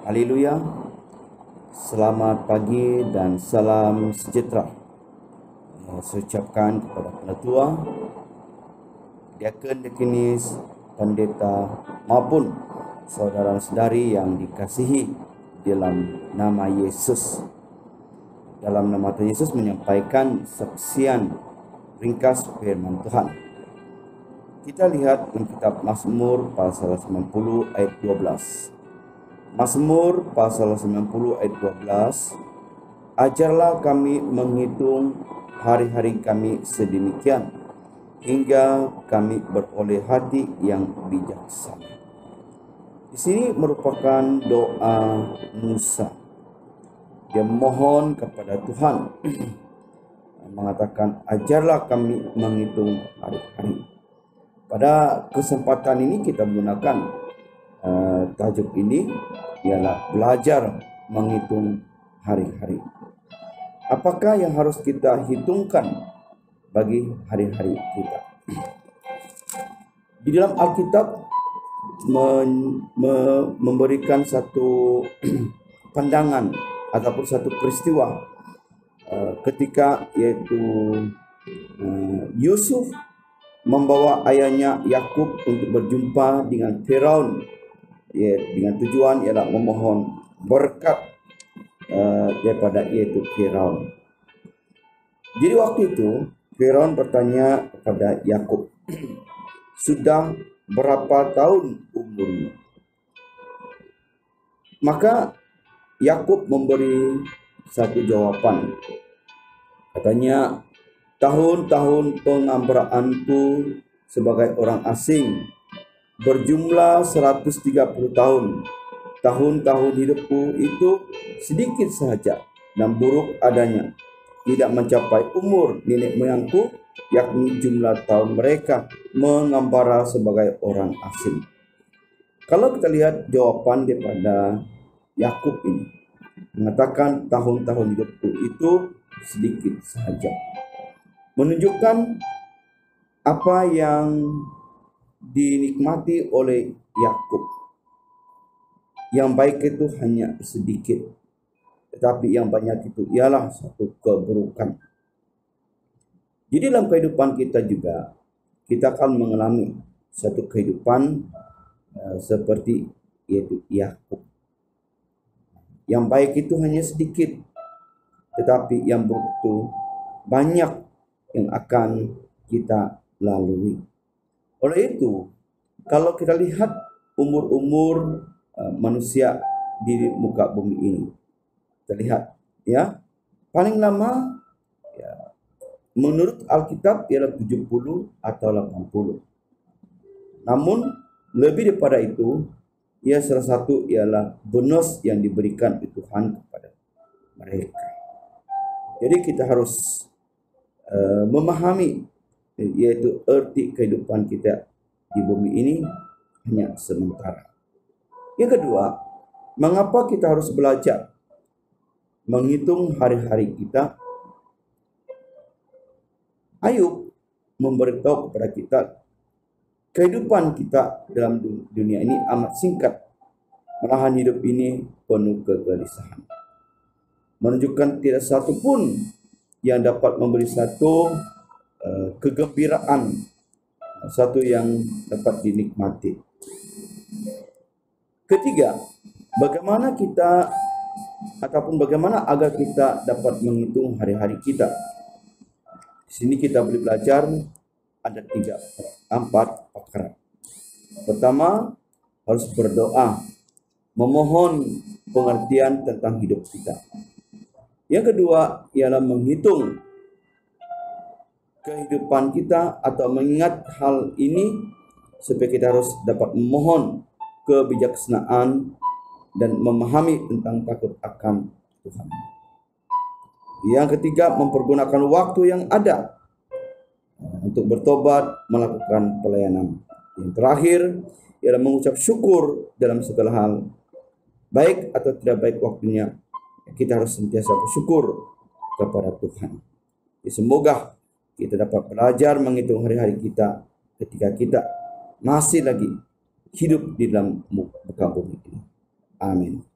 Haleluya. Selamat pagi dan salam sejahtera. Saya ucapkan kepada penatua, diakon, diakonis, pendeta maupun saudara-saudari yang dikasihi dalam nama Yesus. Dalam nama Tuhan Yesus menyampaikan saksian ringkas firman Tuhan. Kita lihat di kitab Mazmur pasal 90 ayat 12. Mazmur pasal 90 ayat 12. Ajarlah kami menghitung hari-hari kami sedemikian, hingga kami beroleh hati yang bijaksana. Di sini merupakan doa Musa. Dia mohon kepada Tuhan mengatakan, ajarlah kami menghitung hari-hari. Pada kesempatan ini kita menggunakan tajuk ini ialah belajar menghitung hari-hari. Apakah yang harus kita hitungkan bagi hari-hari kita? Di dalam Alkitab memberikan satu pandangan ataupun satu peristiwa ketika yaitu Yusuf membawa ayahnya Yakub untuk berjumpa dengan Firaun, dengan tujuan ialah memohon berkat daripada yaitu Firaun. Jadi waktu itu Firaun bertanya kepada Yakub, sudah berapa tahun umurmu? Maka Yakub memberi satu jawaban. Katanya, tahun-tahun pengambaraanku sebagai orang asing berjumlah 130 tahun. Tahun-tahun hidupku itu sedikit sahaja dan buruk adanya, tidak mencapai umur nenek moyangku, yakni jumlah tahun mereka mengambara sebagai orang asing. Kalau kita lihat jawaban daripada Yakub ini, mengatakan tahun-tahun hidupku itu sedikit sahaja, menunjukkan apa yang dinikmati oleh Yakub. Yang baik itu hanya sedikit, tetapi yang banyak itu ialah satu keburukan. Jadi dalam kehidupan kita juga, kita akan mengalami satu kehidupan seperti yaitu Yakub. Yang baik itu hanya sedikit, tetapi yang buruk itu banyak yang akan kita lalui. Oleh itu, kalau kita lihat umur-umur manusia di muka bumi ini, kita lihat ya, paling lama ya, menurut Alkitab ialah 70 atau 80. Namun lebih daripada itu, ya salah satu ialah bonus yang diberikan oleh Tuhan kepada mereka. Jadi kita harus memahami yaitu erti kehidupan kita di bumi ini hanya sementara. Yang kedua, mengapa kita harus belajar menghitung hari-hari kita? Ayub memberitahu kepada kita, kehidupan kita dalam dunia ini amat singkat, malahan hidup ini penuh kegelisahan. Menunjukkan tidak satu pun yang dapat memberi satu kegembiraan, satu yang dapat dinikmati. Ketiga, bagaimana kita ataupun bagaimana agar kita dapat menghitung hari-hari kita? Di sini kita boleh belajar ada 4 perkara. Pertama, harus berdoa, memohon pengertian tentang hidup kita. Yang kedua ialah menghitung kehidupan kita atau mengingat hal ini supaya kita harus dapat memohon kebijaksanaan dan memahami tentang takut akan Tuhan. Yang ketiga, mempergunakan waktu yang ada untuk bertobat, melakukan pelayanan. Yang terakhir ialah mengucap syukur dalam segala hal, baik atau tidak baik waktunya. Kita harus sentiasa bersyukur kepada Tuhan. Semoga kita dapat belajar menghitung hari-hari kita ketika kita masih lagi hidup di dalam muka bumi ini. Amin.